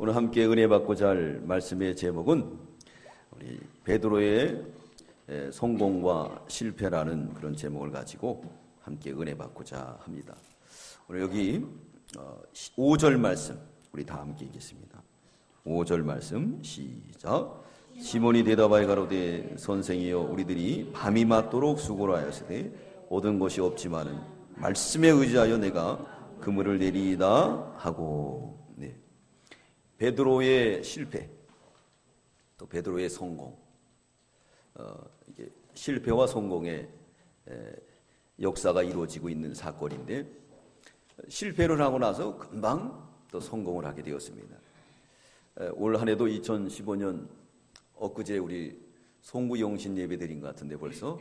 오늘 함께 은혜 받고자 할 말씀의 제목은 우리 베드로의 성공과 실패라는 그런 제목을 가지고 함께 은혜 받고자 합니다. 오늘 여기 5절 말씀 우리 다 함께 읽겠습니다. 5절 말씀 시작. 시몬이 대답하여 가로되 선생이여 우리들이 밤이 맞도록 수고를 하였으되 얻은 것이 없지만은 말씀에 의지하여 내가 그물을 내리이다 하고. 네. 베드로의 실패 또 베드로의 성공, 이게 실패와 성공의 역사가 이루어지고 있는 사건인데, 실패를 하고 나서 금방 또 성공을 하게 되었습니다. 올 한 해도 2015년 엊그제 우리 송구영신 예배 드린 것 같은데 벌써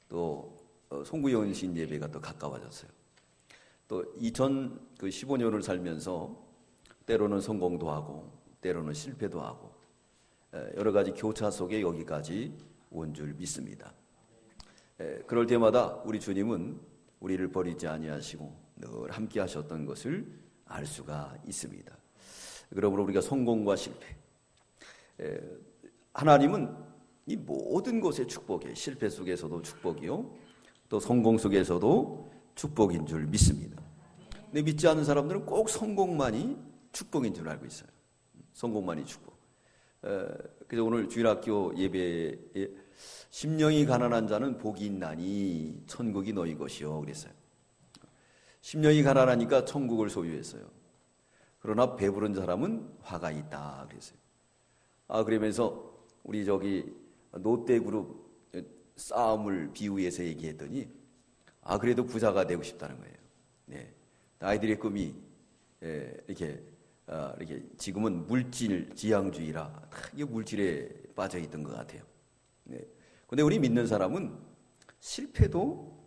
또 송구영신 예배가 또 가까워졌어요. 또 2015년을 살면서 때로는 성공도 하고 때로는 실패도 하고 여러 가지 교차 속에 여기까지 온 줄 믿습니다. 그럴 때마다 우리 주님은 우리를 버리지 아니하시고 늘 함께 하셨던 것을 알 수가 있습니다. 그러므로 우리가 성공과 실패, 하나님은 이 모든 것의 축복이에요. 실패 속에서도 축복이요, 또 성공 속에서도 축복인 줄 믿습니다. 근데 믿지 않는 사람들은 꼭 성공만이 축복인 줄 알고 있어요. 성공만이 축복. 그래서 오늘 주일학교 예배에 심령이 가난한 자는 복이 있나니 천국이 너희 것이요 그랬어요. 심령이 가난하니까 천국을 소유했어요. 그러나 배부른 사람은 화가 있다 그랬어요. 그러면서 우리 저기 롯데그룹 싸움을 비유해서 얘기했더니 그래도 부자가 되고 싶다는 거예요. 네. 아이들의 꿈이 이렇게 지금은 물질 지향주의라 이게 물질에 빠져 있던 것 같아요. 네. 근데 우리 믿는 사람은 실패도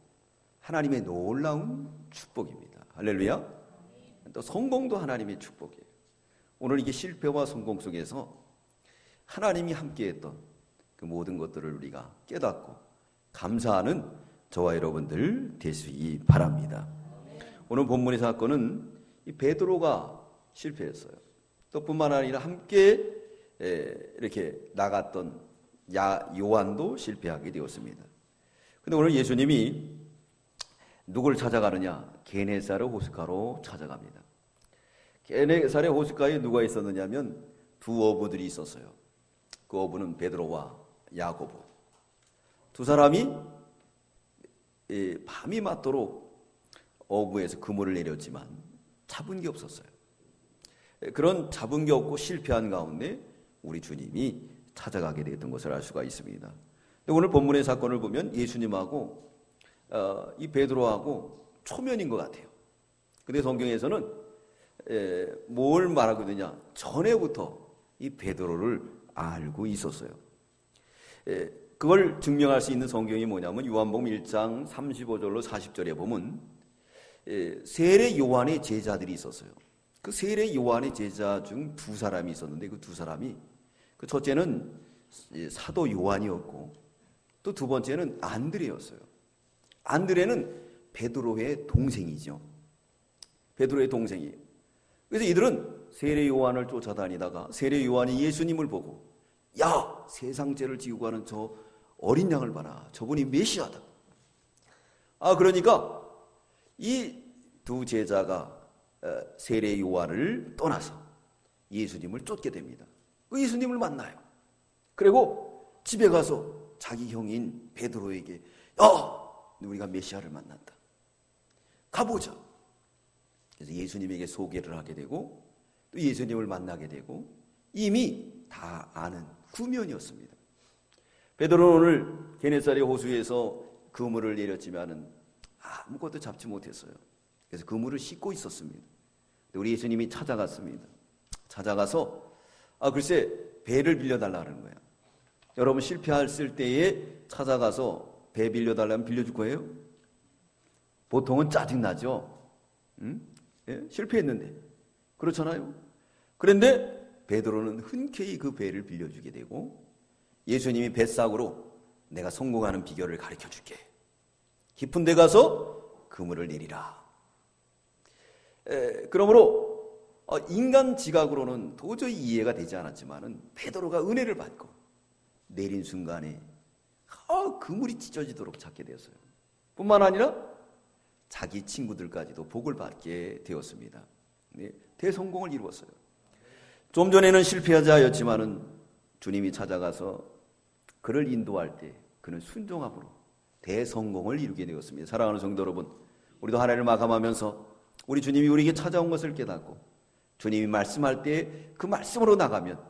하나님의 놀라운 축복입니다. 할렐루야. 또 성공도 하나님의 축복이에요. 오늘 이게 실패와 성공 속에서 하나님이 함께했던 그 모든 것들을 우리가 깨닫고 감사하는 저와 여러분들 되시기 바랍니다. 오늘 본문의 사건은 이 베드로가 실패했어요. 또 뿐만 아니라 함께 이렇게 나갔던 요한도 실패하게 되었습니다. 근데 오늘 예수님이 누굴 찾아가느냐? 게네사렛 호숫가로 찾아갑니다. 게네사렛 호숫가에 누가 있었느냐 하면 두 어부들이 있었어요. 그 어부는 베드로와 야고보. 두 사람이 밤이 맞도록 어부에서 그물을 내렸지만 잡은 게 없었어요. 그런 잡은 게 없고 실패한 가운데 우리 주님이 찾아가게 되었던 것을 알 수가 있습니다. 오늘 본문의 사건을 보면 예수님하고 이 베드로하고 초면인 것 같아요. 근데 성경에서는 뭘 말하고 있느냐? 전에부터 이 베드로를 알고 있었어요. 그걸 증명할 수 있는 성경이 뭐냐면 요한복음 1장 35절로 40절에 보면 세례 요한의 제자들이 있었어요. 그 세례 요한의 제자 중 두 사람이 있었는데 그 두 사람이, 그 첫째는 사도 요한이었고 또 두 번째는 안드레였어요. 안드레는 베드로의 동생이죠. 베드로의 동생이에요. 그래서 이들은 세례 요한을 쫓아다니다가 세례 요한이 예수님을 보고, 야, 세상 죄를 지우고 가는 저 어린 양을 봐라. 저분이 메시아다. 그러니까 이 두 제자가 세례 요한을 떠나서 예수님을 쫓게 됩니다. 그 예수님을 만나요. 그리고 집에 가서 자기 형인 베드로에게, 우리가 메시아를 만난다. 가보자. 그래서 예수님에게 소개를 하게 되고 또 예수님을 만나게 되고, 이미 다 아는 구면이었습니다. 베드로는 오늘 게네사렛 호수에서 그물을 내렸지만은 아무것도 잡지 못했어요. 그래서 그물을 씻고 있었습니다. 우리 예수님이 찾아갔습니다. 찾아가서 글쎄 배를 빌려달라는 거야. 여러분 실패했을 때에 찾아가서 배 빌려달라면 빌려줄 거예요? 보통은 짜증나죠. 예? 실패했는데 그렇잖아요. 그런데 베드로는 흔쾌히 그 배를 빌려주게 되고, 예수님이 뱃삭으로 내가 성공하는 비결을 가르쳐줄게. 깊은 데 가서 그물을 내리라. 그러므로 인간 지각으로는 도저히 이해가 되지 않았지만은 베드로가 은혜를 받고 내린 순간에 그물이 찢어지도록 찾게 되었어요. 뿐만 아니라 자기 친구들까지도 복을 받게 되었습니다. 네, 대성공을 이루었어요. 좀 전에는 실패자였지만은 주님이 찾아가서 그를 인도할 때 그는 순종함으로 대성공을 이루게 되었습니다. 사랑하는 성도 여러분, 우리도 한 해를 마감하면서 우리 주님이 우리에게 찾아온 것을 깨닫고 주님이 말씀할 때 그 말씀으로 나가면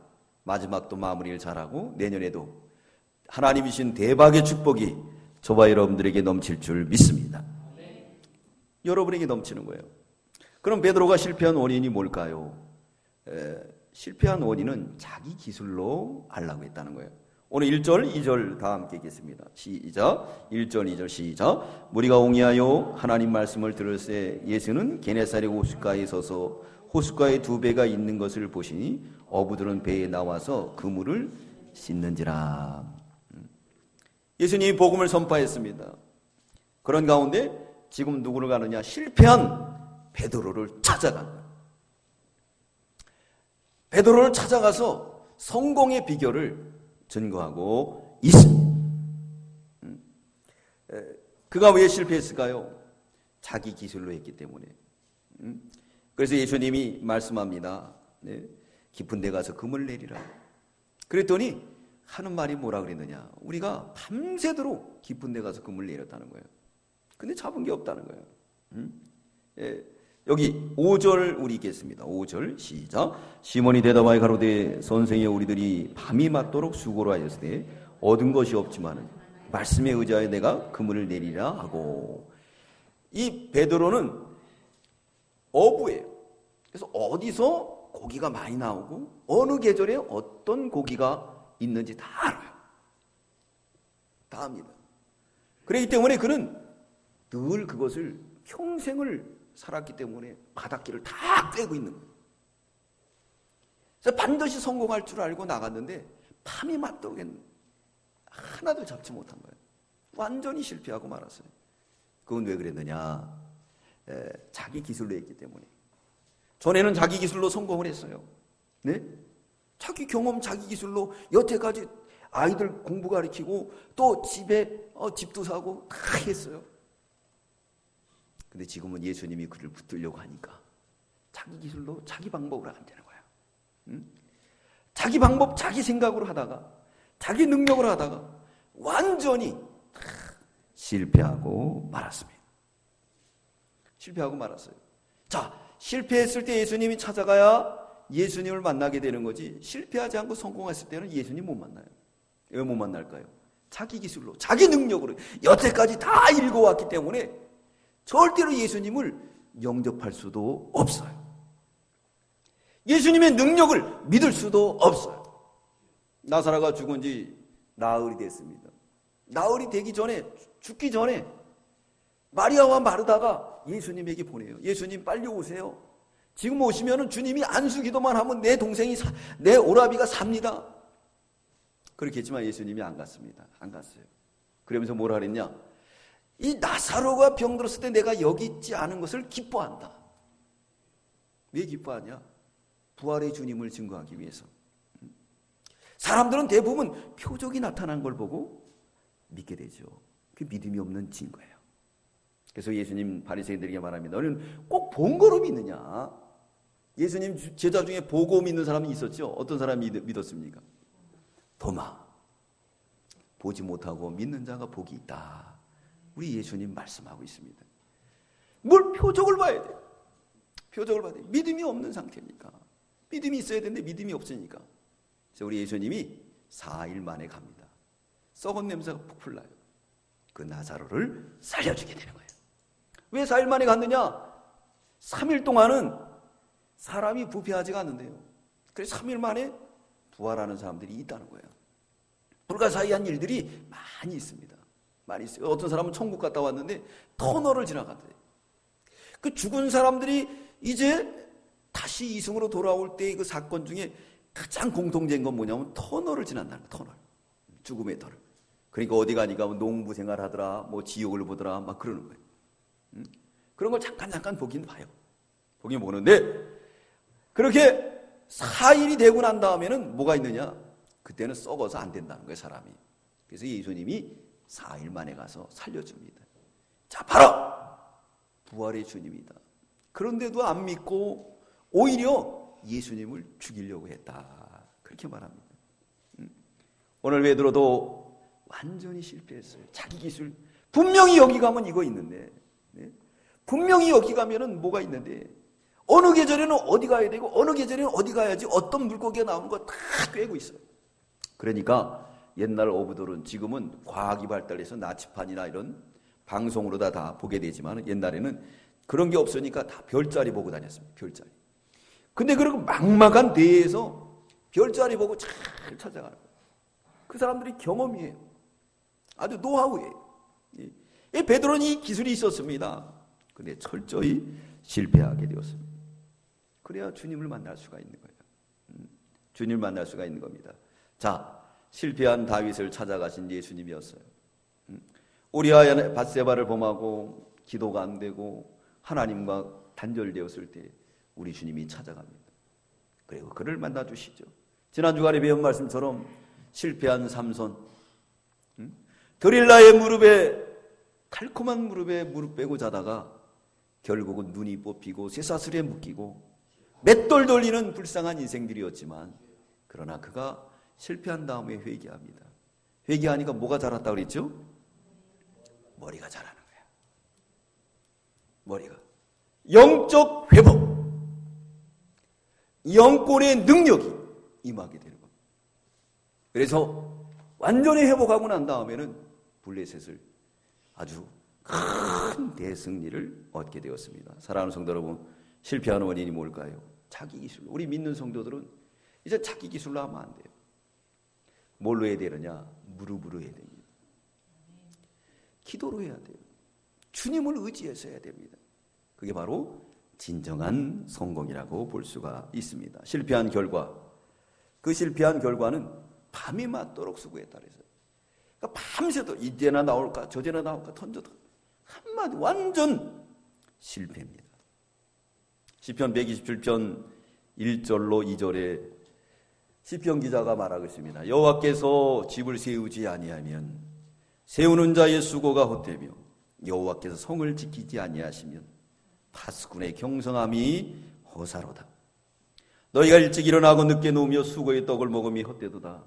마지막도 마무리를 잘하고 내년에도 하나님이 주신 대박의 축복이 저와 여러분들에게 넘칠 줄 믿습니다. 여러분에게 넘치는 거예요. 그럼 베드로가 실패한 원인이 뭘까요? 실패한 원인은 자기 기술로 하려고 했다는 거예요. 오늘 1절, 2절 다 함께 읽겠습니다. 시작. 1절, 2절 시작. 무리가 옹이하여 하나님 말씀을 들을새 예수는 게네사렛 호숫가에 서서 호숫가에 두 배가 있는 것을 보시니 어부들은 배에 나와서 그물을 씻는지라. 예수님이 복음을 선포했습니다. 그런 가운데 지금 누구를 가느냐? 실패한 베드로를 찾아간 거예요. 베드로를 찾아가서 성공의 비결을 증거하고 있습니다. 그가 왜 실패했을까요? 자기 기술로 했기 때문에. 그래서 예수님이 말씀합니다. 네, 깊은 데 가서 금을 내리라. 그랬더니 하는 말이 뭐라 그랬느냐? 우리가 밤새도록 깊은 데 가서 금을 내렸다는 거예요. 근데 잡은 게 없다는 거예요. 여기 5절 우리 읽겠습니다. 5절 시작. 시몬이 대답하여 가로되 선생이 우리들이 밤이 맞도록 수고를 하였으되 얻은 것이 없지만은 말씀에 의지하여 내가 그물을 내리라 하고. 이 베드로는 어부예요. 그래서 어디서 고기가 많이 나오고 어느 계절에 어떤 고기가 있는지 다 알아요. 다 압니다. 그렇기 때문에 그는 늘 그것을 평생을 살았기 때문에 바닷길을 다 꿰고 있는 거예요. 그래서 반드시 성공할 줄 알고 나갔는데 밤이 맞도록 하나도 잡지 못한 거예요. 완전히 실패하고 말았어요. 그건 왜 그랬느냐? 자기 기술로 했기 때문에. 전에는 자기 기술로 성공을 했어요. 네? 자기 경험, 자기 기술로 여태까지 아이들 공부 가르치고 또 집에 집도 사고 다 했어요. 근데 지금은 예수님이 그를 붙들려고 하니까 자기 기술로 자기 방법으로 안 되는 거야. 응? 자기 방법, 자기 생각으로 하다가 자기 능력으로 하다가 완전히 실패하고 말았습니다. 실패하고 말았어요. 자, 실패했을 때 예수님이 찾아가야 예수님을 만나게 되는 거지, 실패하지 않고 성공했을 때는 예수님 못 만나요. 왜 못 만날까요? 자기 기술로, 자기 능력으로 여태까지 다 읽어왔기 때문에 절대로 예수님을 영접할 수도 없어요. 예수님의 능력을 믿을 수도 없어요. 나사로가 죽은 지 나흘이 됐습니다. 나흘이 되기 전에, 죽기 전에 마리아와 마르다가 예수님에게 보내요. 예수님 빨리 오세요. 지금 오시면 주님이 안수기도만 하면 내 동생이, 내 오라비가 삽니다. 그렇게 했지만 예수님이 안 갔습니다. 안 갔어요. 그러면서 뭐라 그랬냐? 이 나사로가 병들었을 때 내가 여기 있지 않은 것을 기뻐한다. 왜 기뻐하냐? 부활의 주님을 증거하기 위해서. 사람들은 대부분 표적이 나타난 걸 보고 믿게 되죠. 그 믿음이 없는 증거예요. 그래서 예수님 바리새인들에게 말합니다. 너는 꼭 본 거로 믿느냐? 예수님 제자 중에 보고 믿는 사람이 있었죠. 어떤 사람이 믿었습니까? 도마. 보지 못하고 믿는 자가 복이 있다. 우리 예수님 말씀하고 있습니다. 뭘 표적을 봐야 돼요. 표적을 봐야 돼요. 믿음이 없는 상태니까. 믿음이 있어야 되는데 믿음이 없으니까. 그래서 우리 예수님이 4일 만에 갑니다. 썩은 냄새가 푹 나요. 그 나사로를 살려주게 되는 거예요. 왜 4일 만에 갔느냐? 3일 동안은 사람이 부패하지가 않는데요. 그래서 3일 만에 부활하는 사람들이 있다는 거예요. 불가사의한 일들이 많이 있습니다. 많이 있어요. 어떤 사람은 천국 갔다 왔는데 터널을 지나갔대요. 그 죽은 사람들이 이제 다시 이승으로 돌아올 때 그 사건 중에 가장 공통된 건 뭐냐면 터널을 지난다는 거예요. 터널. 죽음의 터널. 그러니까 어디 가니까 농부 생활하더라, 뭐 지옥을 보더라, 막 그러는 거예요. 그런 걸 잠깐 보긴 봐요. 보긴 보는데 그렇게 4일이 되고 난 다음에는 뭐가 있느냐? 그때는 썩어서 안 된다는 거예요, 사람이. 그래서 예수님이 4일 만에 가서 살려줍니다. 자, 바로 부활의 주님이다. 그런데도 안 믿고 오히려 예수님을 죽이려고 했다. 그렇게 말합니다. 오늘 베드로도 완전히 실패했어요. 자기 기술. 분명히 여기 가면 이거 있는데, 분명히 여기 가면은 뭐가 있는데, 어느 계절에는 어디 가야 되고 어느 계절에는 어디 가야지 어떤 물고기가 나오는 거 다 꿰고 있어요. 그러니까 옛날 어부들은, 지금은 과학이 발달해서 나치판이나 이런 방송으로 다 보게 되지만, 옛날에는 그런 게 없으니까 다 별자리 보고 다녔습니다. 별자리. 근데 그리고 막막한 대에서 별자리 보고 잘 찾아가는 거예요. 그 사람들이 경험이에요. 아주 노하우예요. 베드로는 이 기술이 있었습니다. 근데 철저히 실패하게 되었습니다. 그래야 주님을 만날 수가 있는 거예요. 주님을 만날 수가 있는 겁니다. 자, 실패한 다윗을 찾아가신 예수님이었어요. 우리아의 밧세바를 범하고 기도가 안 되고 하나님과 단절되었을 때 우리 주님이 찾아갑니다. 그리고 그를 만나 주시죠. 지난 주간에 배운 말씀처럼 실패한 삼손, 드릴라의 무릎에, 달콤한 무릎에 무릎 빼고 자다가 결국은 눈이 뽑히고 쇠사슬에 묶이고 맷돌 돌리는 불쌍한 인생들이었지만, 그러나 그가 실패한 다음에 회개합니다. 회개하니까 뭐가 자랐다고 그랬죠? 머리가 자라는 거야. 머리가. 영적 회복. 영권의 능력이 임하게 되는 겁니다. 그래서 완전히 회복하고 난 다음에는 블레셋을 아주 큰 대승리를 얻게 되었습니다. 사랑하는 성도 여러분, 실패하는 원인이 뭘까요? 자기 기술. 우리 믿는 성도들은 이제 자기 기술로 하면 안 돼요. 뭘로 해야 되느냐? 무릎으로 해야 됩니다. 기도로 해야 돼요. 주님을 의지해서 해야 됩니다. 그게 바로 진정한 성공이라고 볼 수가 있습니다. 실패한 결과, 그 실패한 결과는 밤이 맞도록 수고했다 그랬어요. 그러니까 밤새도록 이제나 나올까 저제나 나올까 던져도 한마디 완전 실패입니다. 시편 127편 1절로 2절에 시편 기자가 말하고 있습니다. 여호와께서 집을 세우지 아니하면 세우는 자의 수고가 헛되며 여호와께서 성을 지키지 아니하시면 파수꾼의 경성함이 허사로다. 너희가 일찍 일어나고 늦게 누우며 수고의 떡을 먹음이 헛되도다.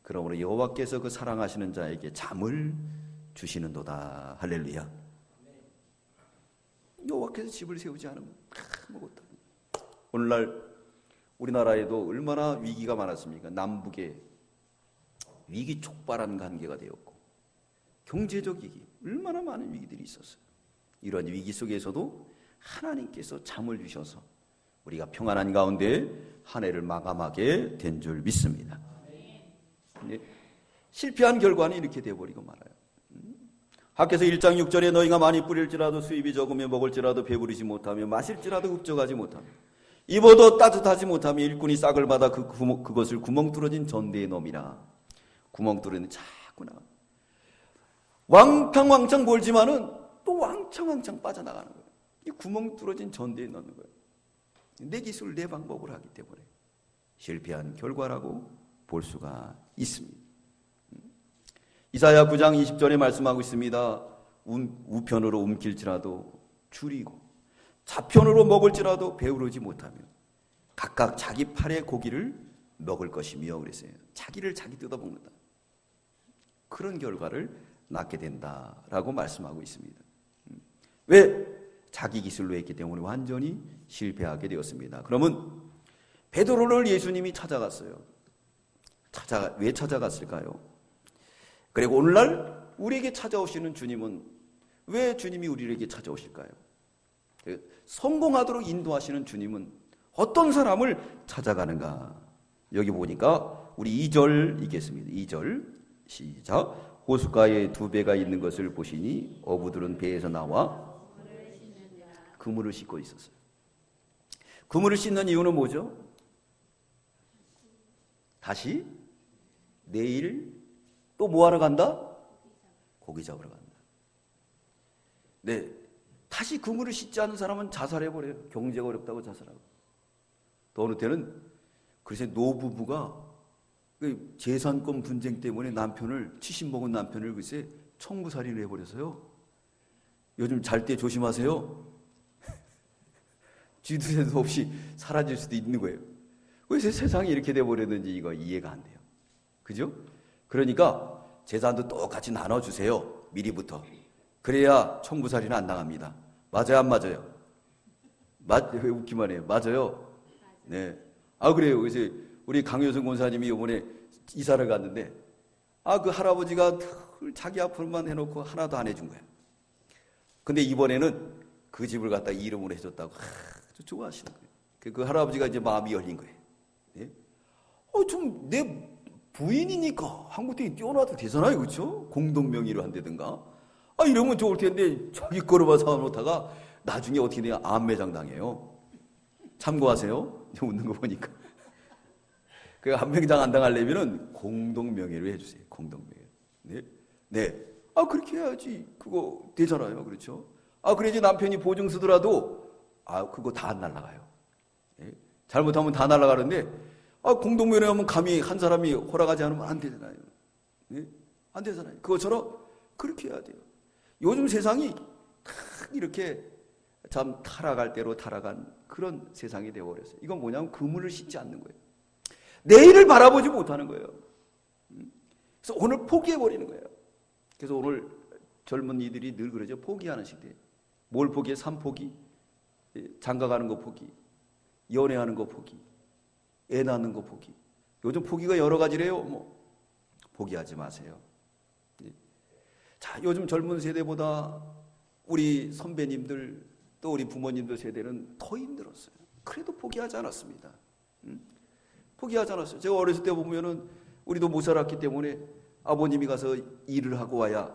그러므로 여호와께서 그 사랑하시는 자에게 잠을 주시는도다. 할렐루야. 여호와께서 집을 세우지 않으면 아무것도. 오늘날 우리나라에도 얼마나 위기가 많았습니까? 남북에 위기 촉발한 관계가 되었고, 경제적 위기, 얼마나 많은 위기들이 있었어요. 이런 위기 속에서도 하나님께서 잠을 주셔서 우리가 평안한 가운데 한 해를 마감하게 된 줄 믿습니다. 실패한 결과는 이렇게 되어버리고 말아요. 학개서 1장 6절에 너희가 많이 뿌릴지라도 수입이 적으며 먹을지라도 배부르지 못하며 마실지라도 흡족하지 못하며 입어도 따뜻하지 못하며 일꾼이 싹을 받아 그것을 구멍 뚫어진 전대에 넣음이라. 구멍 뚫어진 자꾸 나가. 왕창 벌지만은 또 왕창 빠져나가는 거예요. 이 구멍 뚫어진 전대에 넣는 거예요. 내 기술, 내 방법을 하기 때문에 실패한 결과라고 볼 수가 있습니다. 이사야 9장 20절에 말씀하고 있습니다. 우편으로 움킬지라도 줄이고 좌편으로 먹을지라도 배부르지 못하며 각각 자기 팔의 고기를 먹을 것이며 그랬어요. 자기를 자기 뜯어먹는다. 그런 결과를 낳게 된다라고 말씀하고 있습니다. 왜? 자기 기술로 했기 때문에 완전히 실패하게 되었습니다. 그러면 베드로를 예수님이 찾아갔어요. 왜 찾아갔을까요? 그리고 오늘날 우리에게 찾아오시는 주님은 왜 주님이 우리에게 찾아오실까요? 성공하도록 인도하시는 주님은 어떤 사람을 찾아가는가? 여기 보니까 우리 2절 읽겠습니다. 2절 시작. 호숫가에 두 배가 있는 것을 보시니 어부들은 배에서 나와 그물을 씻고 있었어요. 그물을 씻는 이유는 뭐죠? 다시 내일 또 뭐 하러 간다? 고기 잡으러 간다. 네, 다시 그물을 씻지 않는 사람은 자살해버려요. 경제가 어렵다고 자살하고. 또 어느 때는 글쎄 노부부가 그 재산권 분쟁 때문에 남편을 70 먹은 남편을 글쎄 청부살인을 해버렸어요. 요즘 잘 때 조심하세요. 쥐도 새도 없이 사라질 수도 있는 거예요. 왜 세상이 이렇게 돼버렸는지 이거 이해가 안 돼요. 그죠? 그러니까 재산도 똑같이 나눠주세요. 미리부터. 그래야 청부살이는 안 당합니다. 맞아요, 안 맞아요? 왜 웃기만 해요? 맞아요. 네. 그래요. 그래서 우리 강효승 권사님이 이번에 이사를 갔는데, 그 할아버지가 늘 자기 앞으로만 해놓고 하나도 안 해준 거예요. 근데 이번에는 그 집을 갖다 이름으로 해줬다고 아주 좋아하시는 거예요. 그 할아버지가 이제 마음이 열린 거예요. 네? 좀 내 부인이니까 한국에 띄워놔도 되잖아요. 그렇죠? 공동명의로 한다든가. 이러면 좋을 텐데 자기 거로만 사놓다가 나중에 어떻게 돼요? 암매장 당해요. 참고하세요. 웃는 거 보니까. 그 암매장 안 당하려면은 공동명의로 해주세요. 공동명의. 네. 네. 그렇게 해야지. 그거 되잖아요. 그렇죠? 그래야지 남편이 보증 쓰더라도 그거 다 안 날아가요. 네. 잘못하면 다 날아가는데 공동명의 하면 감히 한 사람이 허락하지 않으면 안 되잖아요. 네? 안 되잖아요. 그것처럼 그렇게 해야 돼요. 요즘 세상이 이렇게 참 타락할 대로 타락한 그런 세상이 되어버렸어요. 이건 뭐냐면 그물을 씻지 않는 거예요. 내일을 바라보지 못하는 거예요. 그래서 오늘 포기해버리는 거예요. 그래서 오늘 젊은이들이 늘 그러죠. 포기하는 시대. 뭘 포기해? 삶 포기, 장가가는 거 포기, 연애하는 거 포기, 애 낳는 거 포기. 요즘 포기가 여러 가지래요. 포기하지 마세요. 자, 요즘 젊은 세대보다 우리 선배님들 또 우리 부모님들 세대는 더 힘들었어요. 그래도 포기하지 않았습니다. 포기하지 않았어요. 제가 어렸을 때 보면은 우리도 못 살았기 때문에 아버님이 가서 일을 하고 와야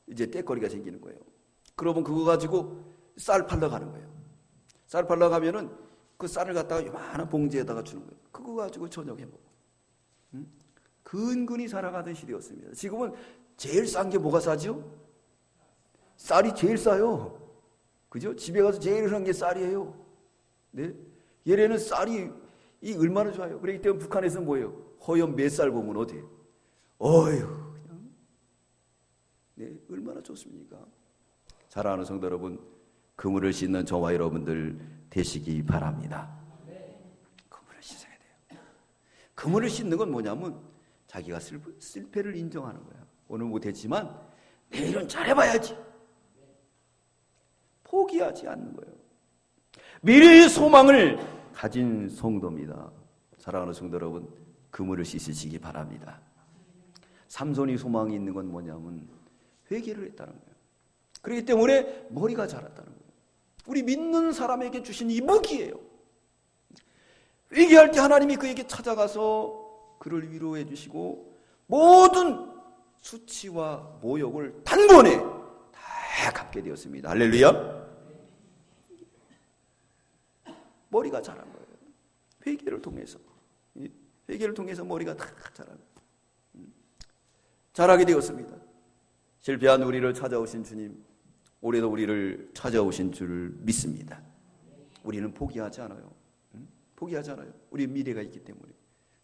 이제 떼거리가 생기는 거예요. 그러면 그거 가지고 쌀 팔러 가는 거예요. 쌀 팔러 가면은 그 쌀을 갖다가 요만한 봉지에다가 주는 거예요. 그거 가지고 저녁 해 먹어. 근근히 살아가던 시대였습니다. 지금은 제일 싼 게 뭐가 싸죠? 쌀이 제일 싸요. 그죠? 집에 가서 제일 흔한 게 쌀이에요. 네? 얘네는 쌀이 얼마나 좋아요. 그렇기 때문에 북한에서는 뭐예요? 허연 몇 쌀 보면 어때요? 어휴, 그냥. 네, 얼마나 좋습니까? 사랑하는 성도 여러분, 그물을 씻는 저와 여러분들 되시기 바랍니다. 그물을 씻어야 돼요. 그물을 씻는 건 뭐냐면 자기가 실패를 인정하는 거야. 오늘 못했지만 내일은 잘해봐야지. 포기하지 않는 거예요. 미래의 소망을 가진 성도입니다. 사랑하는 성도 여러분, 그물을 씻으시기 바랍니다. 삼손이 소망이 있는 건 뭐냐면 회개를 했다는 거예요. 그렇기 때문에 머리가 자랐다는 거예요. 우리 믿는 사람에게 주신 이 무기예요. 회개할 때 하나님이 그에게 찾아가서 그를 위로해 주시고 모든 수치와 모욕을 단번에 다 갚게 되었습니다. 할렐루야. 머리가 자란 거예요. 회개를 통해서. 회개를 통해서 머리가 다 자라게 되었습니다. 실패한 우리를 찾아오신 주님, 올해도 우리를 찾아오신 줄 믿습니다. 우리는 포기하지 않아요. 포기하지 않아요. 우리 미래가 있기 때문에.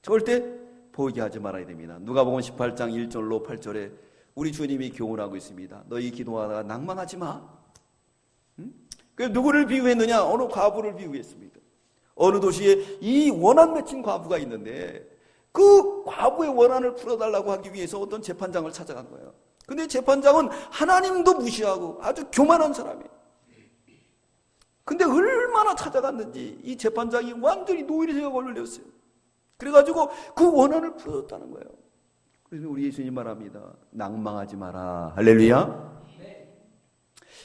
절대 포기하지 말아야 됩니다. 누가복음 18장 1절로 8절에 우리 주님이 교훈하고 있습니다. 너희 기도하다가 낭망하지 마. 그 누구를 비유했느냐? 어느 과부를 비유했습니다. 어느 도시에 이 원한 맺힌 과부가 있는데 그 과부의 원한을 풀어달라고 하기 위해서 어떤 재판장을 찾아간 거예요. 근데 재판장은 하나님도 무시하고 아주 교만한 사람이에요. 근데 얼마나 찾아갔는지 이 재판장이 완전히 노이로제가 걸렸어요. 그래가지고 그 원한을 풀어줬다는 거예요. 그래서 우리 예수님 말합니다. 낭망하지 마라. 할렐루야.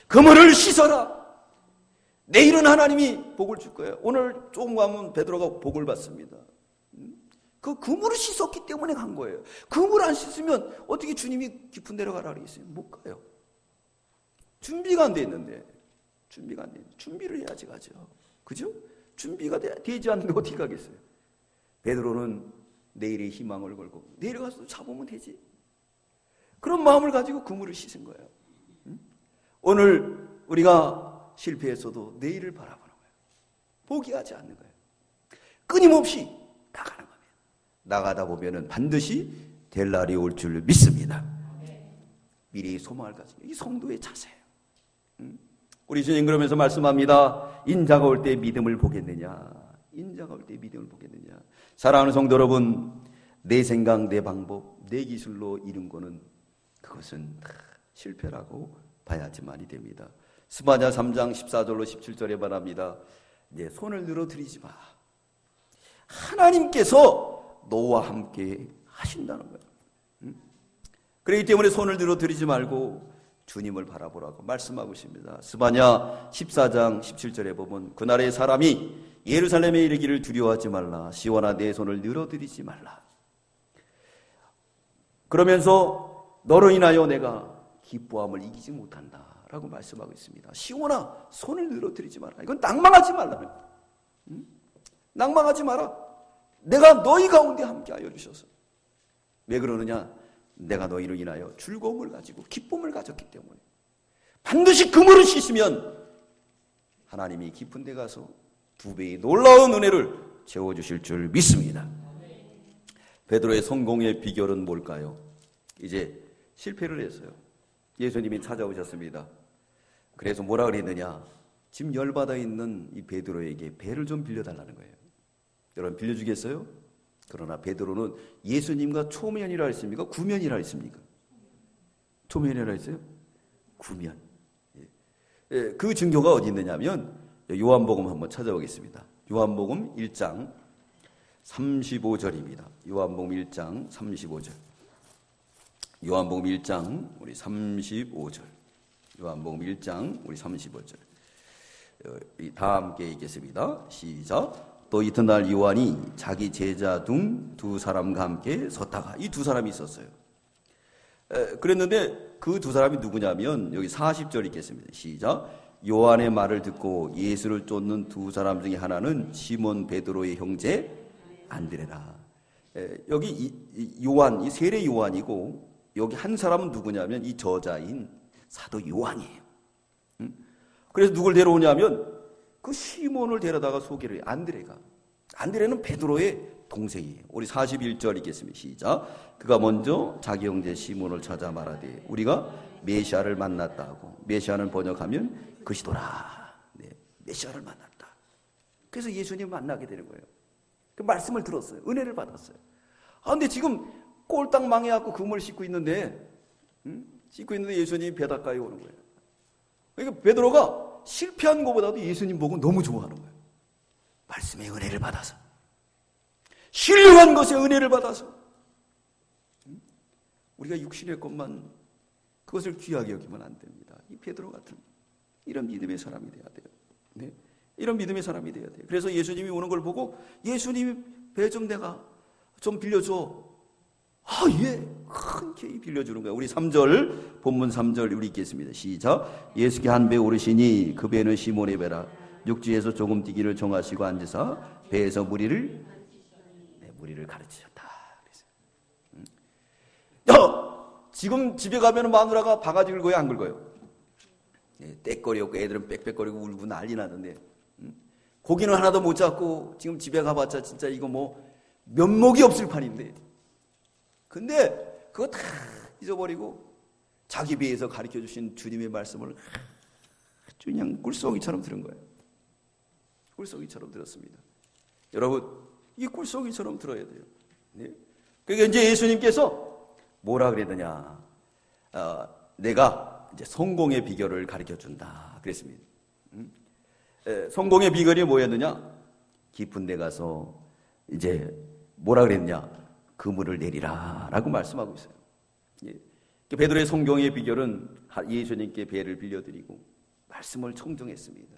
그물을 씻어라. 내일은 하나님이 복을 줄 거예요. 오늘 조금 가면 베드로가 복을 받습니다. 그 그물을 씻었기 때문에 간 거예요. 그물 안 씻으면 어떻게 주님이 깊은 데로 가라 그러겠어요? 못 가요. 준비가 안 돼 있는데. 준비가 안 돼 있는데. 준비를 해야지 가죠. 그죠? 준비가 되지 않는데 어떻게 가겠어요? 베드로는 내일의 희망을 걸고 내일 가서 잡으면 되지. 그런 마음을 가지고 그물을 씻은 거예요. 오늘 우리가 실패했어도 내일을 바라보는 거예요. 포기하지 않는 거예요. 끊임없이 나가는 겁니다. 나가다 보면은 반드시 될 날이 올 줄 믿습니다. 미래의 소망을 가지고 이 성도의 자세예요. 우리 주님 그러면서 말씀합니다. 인자가 올 때 믿음을 보겠느냐? 인자가 올 때 믿음을 보겠느냐? 사랑하는 성도 여러분, 내 생각, 내 방법, 내 기술로 이룬 거는 그것은 다 실패라고 봐야지만이 됩니다. 스바냐 3장 14절로 17절에 말합니다. 이제 손을 늘어뜨리지 마. 하나님께서 너와 함께 하신다는 거예요. 그렇기 때문에 손을 늘어뜨리지 말고 주님을 바라보라고 말씀하고 있습니다. 스바냐 14장 17절에 보면 그날의 사람이 예루살렘에 이르기를 두려워하지 말라. 시온아 내 손을 늘어뜨리지 말라. 그러면서 너로 인하여 내가 기뻐함을 이기지 못한다 라고 말씀하고 있습니다. 시온아 손을 늘어뜨리지 마라. 이건 낭망하지 말라는 거예요. 낭망하지 마라. 내가 너희 가운데 함께하여 주셔서. 왜 그러느냐? 내가 너희로 인하여 즐거움을 가지고 기쁨을 가졌기 때문에. 반드시 그물을 씻으면 하나님이 깊은 데 가서 2배의 놀라운 은혜를 채워주실 줄 믿습니다. 베드로의 성공의 비결은 뭘까요? 이제 실패를 했어요. 예수님이 찾아오셨습니다. 그래서 뭐라 그랬느냐? 지금 열받아 있는 이 베드로에게 배를 좀 빌려달라는 거예요. 여러분 빌려주겠어요? 그러나 베드로는 예수님과 초면이라 했습니까? 구면이라 했습니까? 초면이라 했어요? 구면. 그 증거가 어디 있느냐면 요한복음 한번 찾아보겠습니다. 요한복음 1장 35절입니다. 요한복음 1장 35절. 요한복음 1장 우리 35절. 요한복음 1장 우리 35절. 다 함께 읽겠습니다. 시작. 또 이튿날 요한이 자기 제자 중 2사람과 함께 섰다가 이 2사람이 있었어요. 그랬는데 그 2사람이 누구냐면 여기 40절 읽겠습니다. 시작. 요한의 말을 듣고 예수를 쫓는 2사람 중에 하나는 시몬 베드로의 형제 안드레라. 여기 요한, 이 세례 요한이고 여기 한 사람은 누구냐면 이 저자인 사도 요한이에요. 그래서 누굴 데려오냐면 그 시몬을 데려다가 소개를 해요. 안드레는 베드로의 동생이에요. 우리 41절 읽겠습니다. 시작. 그가 먼저 자기 형제 시몬을 찾아 말하되 우리가 메시아를 만났다 하고, 메시아는 번역하면 그시도라. 네, 메시아를 만났다. 그래서 예수님 만나게 되는 거예요. 그 말씀을 들었어요. 은혜를 받았어요. 근데 지금 꼴딱 망해갖고 그물 씻고 있는데 예수님이 배 가까이 오는 거예요. 그러니까 베드로가 실패한 것보다도 예수님 보고 너무 좋아하는 거예요. 말씀의 은혜를 받아서, 신령한 것의 은혜를 받아서. 우리가 육신의 것만 그것을 귀하게 여기면 안 됩니다. 이 베드로 같은 이런 믿음의 사람이 돼야 돼요. 네? 이런 믿음의 사람이 돼야 돼요. 그래서 예수님이 오는 걸 보고 예수님이 배 좀 내가 좀 빌려줘. 예. 흔쾌히 빌려주는 거예요. 우리 3절, 본문 3절 우리 읽겠습니다. 시작. 예수께 한 배 오르시니 그 배는 시몬의 배라. 육지에서 조금 뛰기를 정하시고 앉으사 배에서 무리를 가르치셨다. 지금 집에 가면 마누라가 바가지 긁어요, 안 긁어요? 떼거리고 애들은 빽빽거리고 울고 난리 나던데, 고기는 하나도 못 잡고 지금 집에 가봤자 진짜 이거 뭐 면목이 없을 판인데, 근데 그거 다 잊어버리고 자기 배에서 가르쳐주신 주님의 말씀을 아주 그냥 꿀송이처럼 들은 거예요. 꿀송이처럼 들었습니다. 여러분, 이 꿀송이처럼 들어야 돼요. 네? 그러니까 이제 예수님께서 뭐라 그랬느냐? 내가 이제 성공의 비결을 가르쳐준다. 그랬습니다. 성공의 비결이 뭐였느냐? 깊은 데 가서 이제 뭐라 그랬느냐? 그물을 내리라 라고 말씀하고 있어요. 베드로의 성공의 비결은 예수님께 배를 빌려드리고 말씀을 청정했습니다.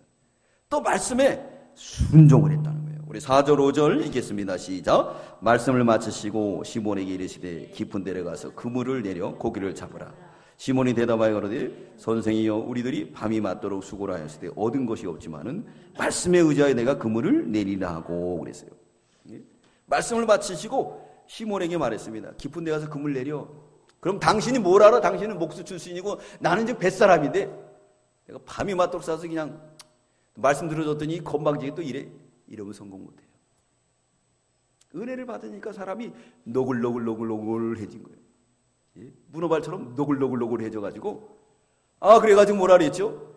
또 말씀에 순종을 했다는 거예요. 우리 4절 5절 읽겠습니다. 시작. 말씀을 마치시고 시몬에게 이르시되 깊은 데에 가서 그물을 내려 고기를 잡으라. 시몬이 대답하여 가로되 선생이여 우리들이 밤이 맞도록 수고를 하였을 때 얻은 것이 없지만은 말씀에 의지하여 내가 그물을 내리라 하고 그랬어요. 말씀을 마치시고 시몬에게 말했습니다. 깊은 데 가서 그물 내려. 그럼 당신이 뭘 알아? 당신은 목수 출신이고 나는 지금 뱃사람인데 내가 밤이 맞도록 싸서 그냥 말씀 들어줬더니 건방지게 또 이러면 성공 못해요. 은혜를 받으니까 사람이 노글노글노글노글해진 거예요. 예? 문어발처럼 노글노글노글해져가지고 그래가지고 뭐라 그랬죠?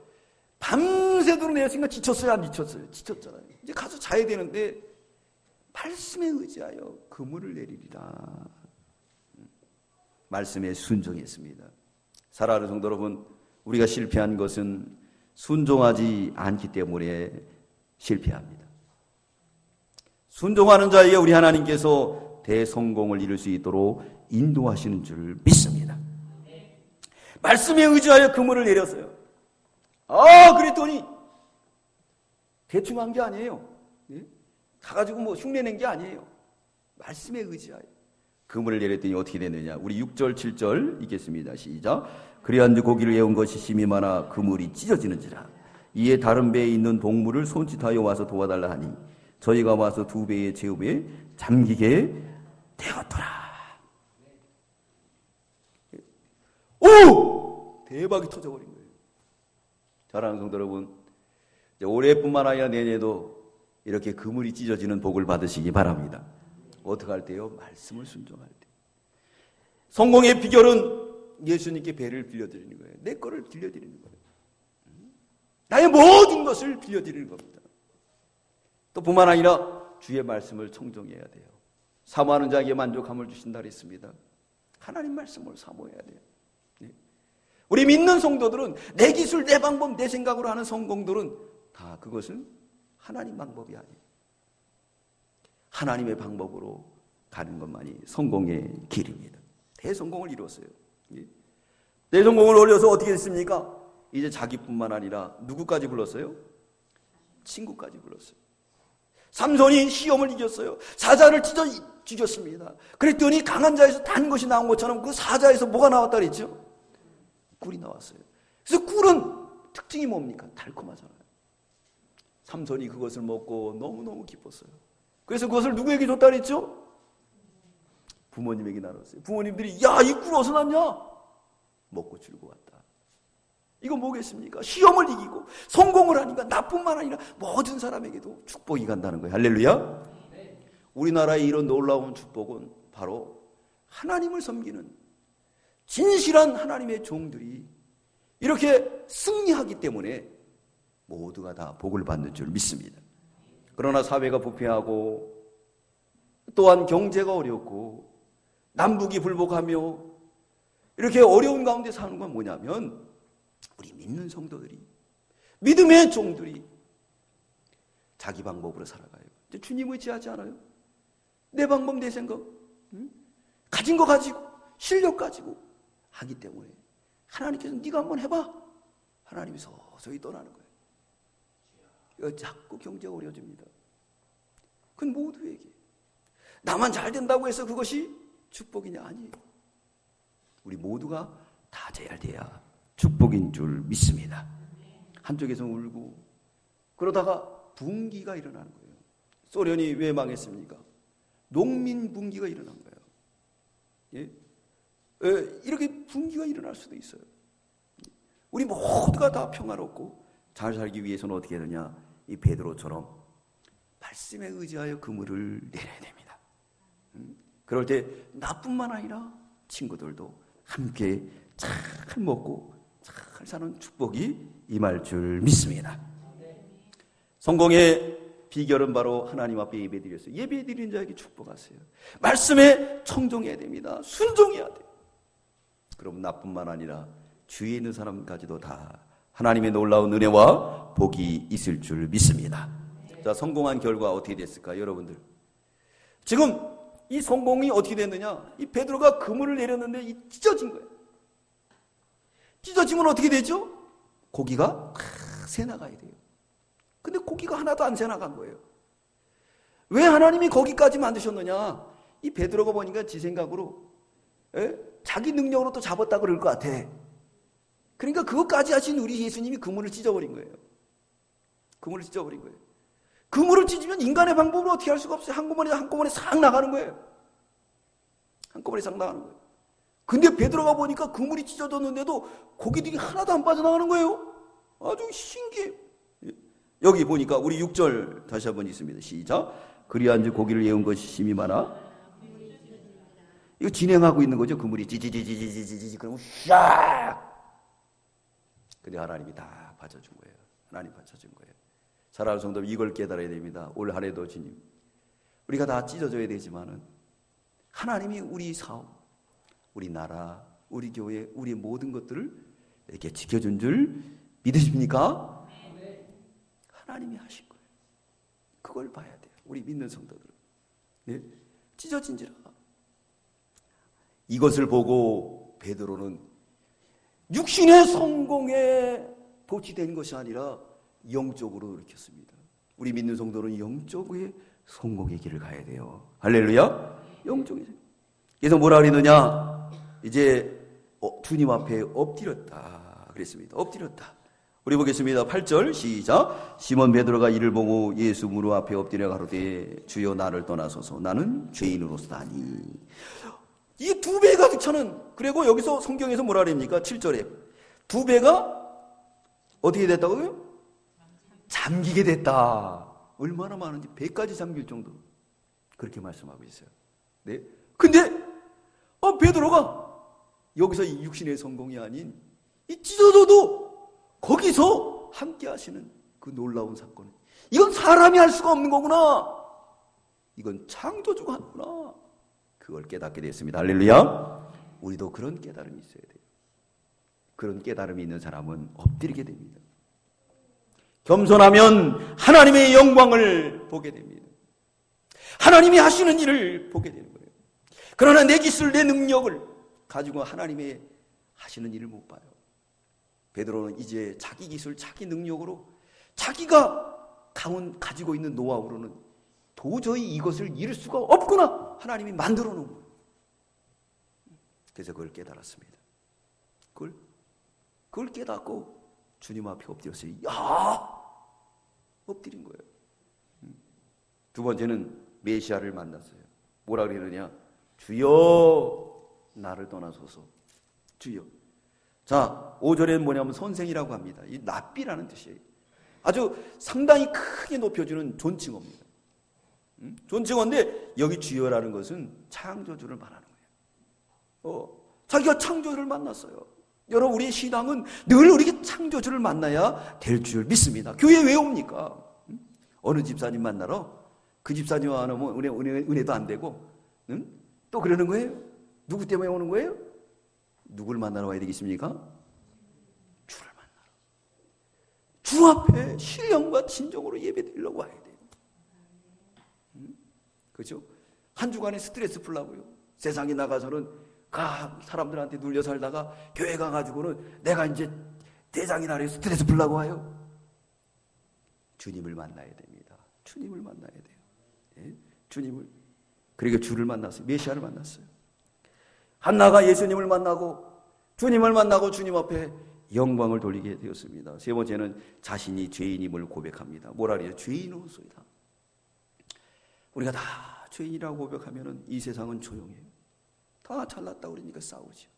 밤새도록 내가 생각 지쳤어요? 안 지쳤어요? 지쳤잖아요. 이제 가서 자야 되는데 말씀에 의지하여 그물을 내리리라. 말씀에 순종했습니다. 사랑하는 성도 여러분, 우리가 실패한 것은 순종하지 않기 때문에 실패합니다. 순종하는 자에게 우리 하나님께서 대성공을 이룰 수 있도록 인도하시는 줄 믿습니다. 말씀에 의지하여 그물을 내렸어요. 그랬더니 대충 한 게 아니에요. 가가지고 뭐 흉내낸 게 아니에요. 말씀에 의지하여 그물을 내렸더니 어떻게 됐느냐. 우리 6절 7절 읽겠습니다. 시작. 그리한즉 고기를 예운 것이 심히 많아 그물이 찢어지는지라. 이에 다른 배에 있는 동물을 손짓하여 와서 도와달라 하니 저희가 와서 두 배의 제우에 잠기게 되었더라. 오! 대박이 터져버린 거예요. 사랑하는 성도 여러분, 올해뿐만 아니라 내년에도 이렇게 그물이 찢어지는 복을 받으시기 바랍니다. 어떻게 할 때요? 말씀을 순종할 때. 성공의 비결은 예수님께 배를 빌려드리는 거예요. 내 거를 빌려드리는 거예요. 나의 모든 것을 빌려드리는 겁니다. 또 뿐만 아니라 주의 말씀을 청종해야 돼요. 사모하는 자에게 만족함을 주신다 그랬습니다. 하나님 말씀을 사모해야 돼요. 우리 믿는 성도들은 내 기술, 내 방법, 내 생각으로 하는 성공들은 다 그것은 하나님 방법이 아니에요. 하나님의 방법으로 가는 것만이 성공의 길입니다. 대성공을 이뤘어요. 대성공을 이뤄서 어떻게 됐습니까? 이제 자기뿐만 아니라 누구까지 불렀어요? 친구까지 불렀어요. 삼손이 시험을 이겼어요. 사자를 찢어 죽였습니다. 그랬더니 강한 자에서 단 것이 나온 것처럼 그 사자에서 뭐가 나왔다 그랬죠? 꿀이 나왔어요. 그래서 꿀은 특징이 뭡니까? 달콤하잖아요. 삼손이 그것을 먹고 너무너무 기뻤어요. 그래서 그것을 누구에게 줬다 그랬죠? 부모님에게 나눴어요. 부모님들이 야, 이 꿀 어디서 났냐? 먹고 줄고 왔다. 이거 뭐겠습니까? 시험을 이기고 성공을 하니까 나뿐만 아니라 모든 사람에게도 축복이 간다는 거예요. 할렐루야. 우리나라의 이런 놀라운 축복은 바로 하나님을 섬기는 진실한 하나님의 종들이 이렇게 승리하기 때문에 모두가 다 복을 받는 줄 믿습니다. 그러나 사회가 부패하고 또한 경제가 어렵고 남북이 불복하며 이렇게 어려운 가운데 사는 건 뭐냐면 우리 믿는 성도들이, 믿음의 종들이 자기 방법으로 살아가요. 주님 의지하지 않아요. 내 방법, 내 생각, 가진 거 가지고 실력 가지고 하기 때문에 하나님께서 네가 한번 해봐. 하나님이 서서히 떠나는 거예요. 이거 자꾸 경제가 어려워집니다. 그건 모두에게. 나만 잘 된다고 해서 그것이 축복이냐? 아니에요. 우리 모두가 다 잘 돼야 축복인 줄 믿습니다. 한쪽에서 울고 그러다가 붕기가 일어나는 거예요. 소련이 왜 망했습니까? 농민 붕기가 일어난 거예요. 예? 이렇게 붕기가 일어날 수도 있어요. 우리 모두가 다 평화롭고 잘 살기 위해서는 어떻게 해야 되냐? 이 베드로처럼 말씀에 의지하여 그물을 내려야 됩니다. 그럴 때 나뿐만 아니라 친구들도 함께 잘 먹고 잘 사는 축복이 임할 줄 믿습니다. 성공의 비결은 바로 하나님 앞에 예배드렸어요. 예배드리는 자에게 축복하세요. 말씀에 청종해야 됩니다. 순종해야 돼요. 그럼 나뿐만 아니라 주위에 있는 사람까지도 다 하나님의 놀라운 은혜와 복이 있을 줄 믿습니다. 자, 성공한 결과 어떻게 됐을까요, 여러분들? 지금 이 성공이 어떻게 됐느냐? 이 베드로가 그물을 내렸는데 이 찢어진 거예요. 찢어지면 어떻게 되죠? 고기가 새 나가야 돼요. 근데 고기가 하나도 안 새 나간 거예요. 왜 하나님이 거기까지 만드셨느냐? 이 베드로가 보니까 지 생각으로 자기 능력으로 또 잡았다 그럴 것 같아. 그러니까 그것까지 하신 우리 예수님이 그물을 찢어버린 거예요. 그물을 찢어버린 거예요. 그물을 찢으면 인간의 방법으로 어떻게 할 수가 없어요. 한꺼번에 싹 나가는 거예요. 한꺼번에 싹 나가는 거예요. 근데 베드로가 보니까 그물이 찢어졌는데도 고기들이 하나도 안 빠져나가는 거예요. 아주 신기해요. 여기 보니까 우리 6절 다시 한번 있습니다. 시작. 그리한즉 고기를 예운 것이 심이 많아. 이거 진행하고 있는 거죠. 그물이 지지지지지지지 그러면 샥. 근데 하나님이 다 받쳐준 거예요. 하나님 받쳐준 거예요. 사랑하는 성도, 이걸 깨달아야 됩니다. 올 한 해도 주님, 우리가 다 찢어져야 되지만은 하나님이 우리 사업, 우리 나라, 우리 교회, 우리 모든 것들을 이렇게 지켜준 줄 믿으십니까? 하나님이 하신 거예요. 그걸 봐야 돼요. 우리 믿는 성도들은. 네? 찢어진지라. 이것을 보고 베드로는 육신의 성공에 도취된 것이 아니라 영적으로 일으켰습니다. 우리 믿는 성도는 영적의 성공의 길을 가야 돼요. 할렐루야. 영적이. 그래서 뭐라 그러느냐? 이제 주님 앞에 엎드렸다 그랬습니다. 엎드렸다. 우리 보겠습니다. 8절 시작. 시몬 베드로가 이를 보고 예수 무릎 앞에 엎드려 가로되 주여 나를 떠나소서 나는 죄인으로서다니. 이 두 배가 차는, 그리고 여기서 성경에서 뭐라 그럽니까? 7절에 두 배가 어떻게 됐다고요? 잠기게 됐다. 얼마나 많은지 배까지 잠길 정도 그렇게 말씀하고 있어요. 네. 근데 베드로가 여기서 이 육신의 성공이 아닌 이 찢어져도 거기서 함께 하시는 그 놀라운 사건, 이건 사람이 할 수가 없는 거구나, 이건 창조주가 하구나, 그걸 깨닫게 됐습니다. 할렐루야. 우리도 그런 깨달음이 있어야 돼요. 그런 깨달음이 있는 사람은 엎드리게 됩니다. 겸손하면 하나님의 영광을 보게 됩니다. 하나님이 하시는 일을 보게 되는 거예요. 그러나 내 기술, 내 능력을 가지고 하나님의 하시는 일을 못 봐요. 베드로는 이제 자기 기술, 자기 능력으로, 자기가 가지고 있는 노하우로는 도저히 이것을 이룰 수가 없구나, 하나님이 만들어 놓은 거예요. 그래서 그걸 깨달았습니다. 그걸 깨닫고 주님 앞에 엎드렸어요. 엎드린 거예요. 두 번째는 메시아를 만났어요. 뭐라 그러느냐? 주여 나를 떠나소서. 주여. 자, 5절에는 뭐냐면 선생이라고 합니다. 이 랍비라는 뜻이에요. 아주 상당히 크게 높여주는 존칭어입니다. 존칭어인데 여기 주여라는 것은 창조주를 말하는 거예요. 자기가 창조주를 만났어요. 여러분, 우리의 신앙은 늘 우리가 창조주를 만나야 될 줄 믿습니다. 교회 왜 옵니까? 어느 집사님 만나러? 그 집사님 안 오면 은혜도 안 되고, 또 그러는 거예요? 누구 때문에 오는 거예요? 누굴 만나러 와야 되겠습니까? 주를 만나러. 주 앞에 신령과 진정으로 예배드리려고 와야 돼요. 그렇죠? 한 주간의 스트레스 풀라고요. 세상에 나가서는 사람들한테 눌려 살다가 교회 가가지고는 내가 이제 대장이 나래 스트레스 풀라고 와요. 주님을 만나야 됩니다. 주님을 만나야 돼요. 예? 주님을. 그리고 주를 만났어요. 메시아를 만났어요. 한나가 예수님을 만나고 주님을 만나고 주님 앞에 영광을 돌리게 되었습니다. 세 번째는 자신이 죄인임을 고백합니다. 뭐라 그래요? 죄인으로서이다. 우리가 다 죄인이라고 고백하면 이 세상은 조용해요. 다 잘났다 그러니까 싸우죠.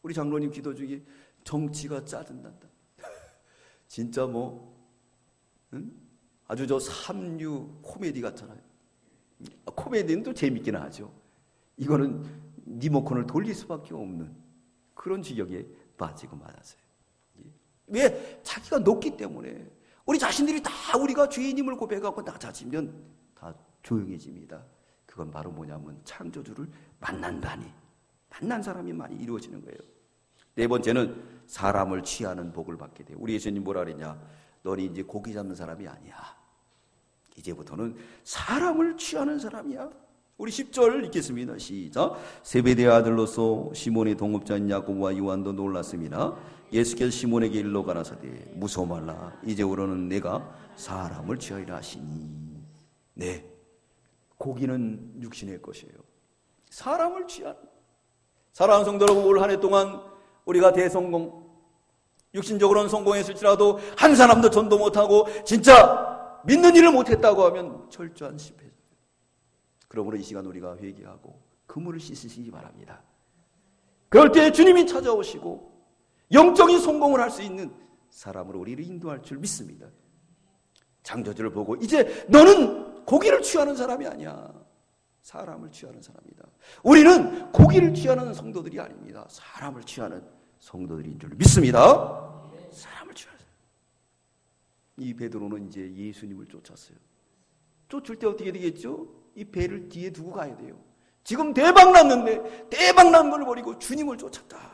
우리 장로님 기도 중에 정치가 짜증난다. 진짜 아주 저 삼류 코미디 같잖아요. 코미디는 또 재밌긴 하죠. 이거는 리모컨을 돌릴 수밖에 없는 그런 지경에 빠지고 말았어요. 왜? 자기가 높기 때문에. 우리 자신들이 다 우리가 죄인임을 고백하고 낮아지면 다 조용해집니다. 그건 바로 뭐냐면 창조주를 만난다니, 만난 사람이 많이 이루어지는 거예요. 네 번째는 사람을 취하는 복을 받게 돼요. 우리 예수님 뭐라 그랬냐? 너는 이제 고기 잡는 사람이 아니야. 이제부터는 사람을 취하는 사람이야. 우리 10절 읽겠습니다. 시작. 세베대의 아들로서 시몬의 동업자인 야고보와 요한도 놀랐습니다. 예수께서 시몬에게 일러 가라사대 무서워 말라. 이제부로는 내가 사람을 취하리라 하시니. 네, 고기는 육신의 것이에요. 사람을 취하는. 사랑하는 성도 여러분, 올 한 해 동안 우리가 대성공, 육신적으로는 성공했을지라도 한 사람도 전도 못하고 진짜 믿는 일을 못했다고 하면 철저한 실패죠. 그러므로 이 시간 우리가 회개하고 그물을 씻으시기 바랍니다. 그럴 때 주님이 찾아오시고 영적인 성공을 할 수 있는 사람으로 우리를 인도할 줄 믿습니다. 창조주를 보고 이제 너는 고기를 취하는 사람이 아니야. 사람을 취하는 사람이다. 우리는 고기를 취하는 성도들이 아닙니다. 사람을 취하는 성도들인 줄 믿습니다. 사람을 취하는 사람. 이 베드로는 이제 예수님을 쫓았어요. 쫓을 때 어떻게 되겠죠? 이 배를 뒤에 두고 가야 돼요. 지금 대박 났는데 대박 난 걸 버리고 주님을 쫓았다.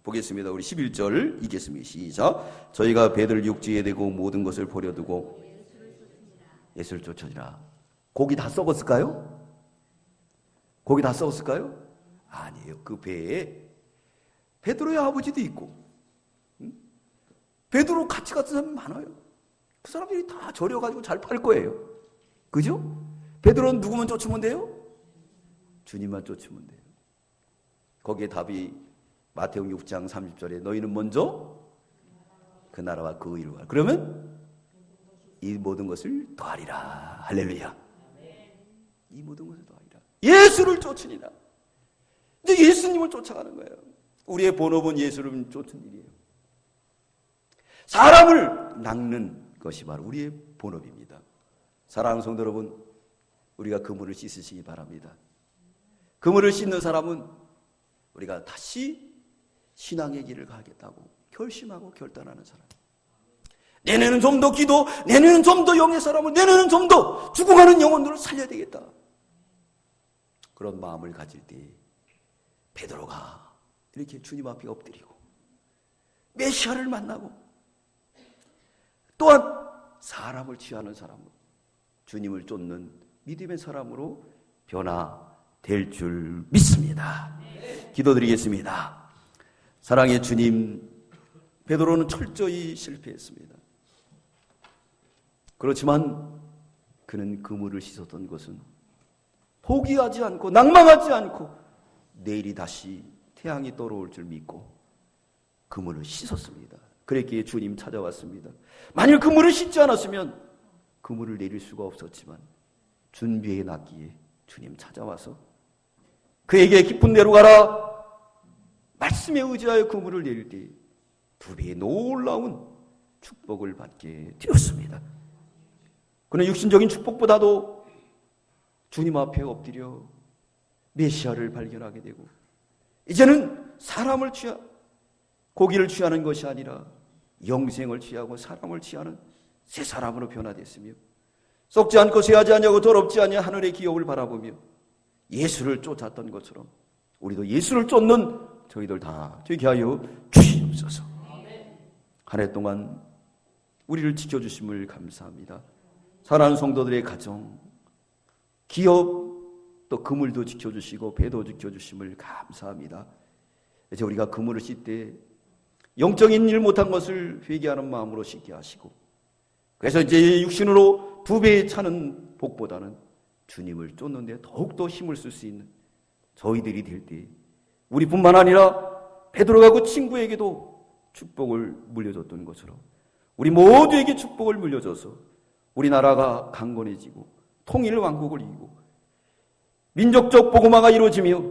보겠습니다. 우리 11절 읽겠습니다. 시작. 저희가 배들 육지에 대고 모든 것을 버려두고 예수를 쫓으니라. 고기 다 썩었을까요? 고기 다 썩었을까요? 아니에요. 그 배에 베드로의 아버지도 있고 베드로 같이 갔던 사람이 많아요. 그 사람들이 다 절여가지고 잘 팔 거예요. 그죠? 베드로는 누구만 쫓으면 돼요? 주님만 쫓으면 돼요. 거기에 답이 마태복음 6장 30절에 너희는 먼저 그 나라와 그 의를 구하라. 그러면 이 모든 것을 더하리라. 할렐루야. 이 모든 것을 더하리라. 예수를 쫓으니라. 이제 예수님을 쫓아가는 거예요. 우리의 본업은 예수를 쫓는 일이에요. 사람을 낚는 것이 바로 우리의 본업입니다. 사랑하는 성도 여러분, 우리가 그물을 씻으시기 바랍니다. 그물을 씻는 사람은 우리가 다시 신앙의 길을 가겠다고 결심하고 결단하는 사람. 내년은 좀 더 기도, 내년은 좀 더 영의 사람을, 내년은 좀 더 죽어가는 영혼들을 살려야 되겠다. 그런 마음을 가질 때 베드로가 이렇게 주님 앞에 엎드리고 메시아를 만나고 또한 사람을 취하는 사람으로 주님을 쫓는 믿음의 사람으로 변화될 줄 믿습니다. 기도드리겠습니다. 사랑의 주님, 베드로는 철저히 실패했습니다. 그렇지만 그는 그물을 씻었던 것은 포기하지 않고 낭망하지 않고 내일이 다시 태양이 떠오를 줄 믿고 그물을 씻었습니다. 그랬기에 주님 찾아왔습니다. 만일 그물을 씻지 않았으면 그물을 내릴 수가 없었지만 준비해 놨기에 주님 찾아와서 그에게 깊은 데로 가라 말씀에 의지하여 그물을 내릴 때 두 배의 놀라운 축복을 받게 되었습니다. 그는 육신적인 축복보다도 주님 앞에 엎드려 메시아를 발견하게 되고 이제는 사람을 고기를 취하는 것이 아니라 영생을 취하고 사람을 취하는 새 사람으로 변화됐으며 썩지 않고 쇠하지 아니하고 더럽지 아니한 하늘의 기업을 바라보며 예수를 쫓았던 것처럼 우리도 예수를 쫓는 저희들 다 되게 하여 주시옵소서. 한 해 동안 우리를 지켜주심을 감사합니다. 사랑하는 성도들의 가정, 기업, 또 그물도 지켜주시고 배도 지켜주심을 감사합니다. 이제 우리가 그물을 씻을 때 영적인 일 못한 것을 회개하는 마음으로 씻게 하시고 그래서 이제 육신으로 두 배 차는 복보다는 주님을 쫓는 데 더욱더 힘을 쓸 수 있는 저희들이 될 때 우리뿐만 아니라 베드로가 그 친구에게도 축복을 물려줬던 것처럼 우리 모두에게 축복을 물려줘서 우리나라가 강건해지고 통일 왕국을 이루고 민족적 복음화가 이루어지며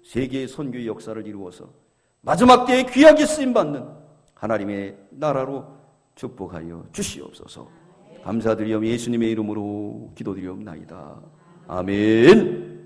세계의 선교의 역사를 이루어서 마지막 때에 귀하게 쓰임받는 하나님의 나라로 축복하여 주시옵소서. 감사드리며 예수님의 이름으로 기도드리옵나이다. 아멘.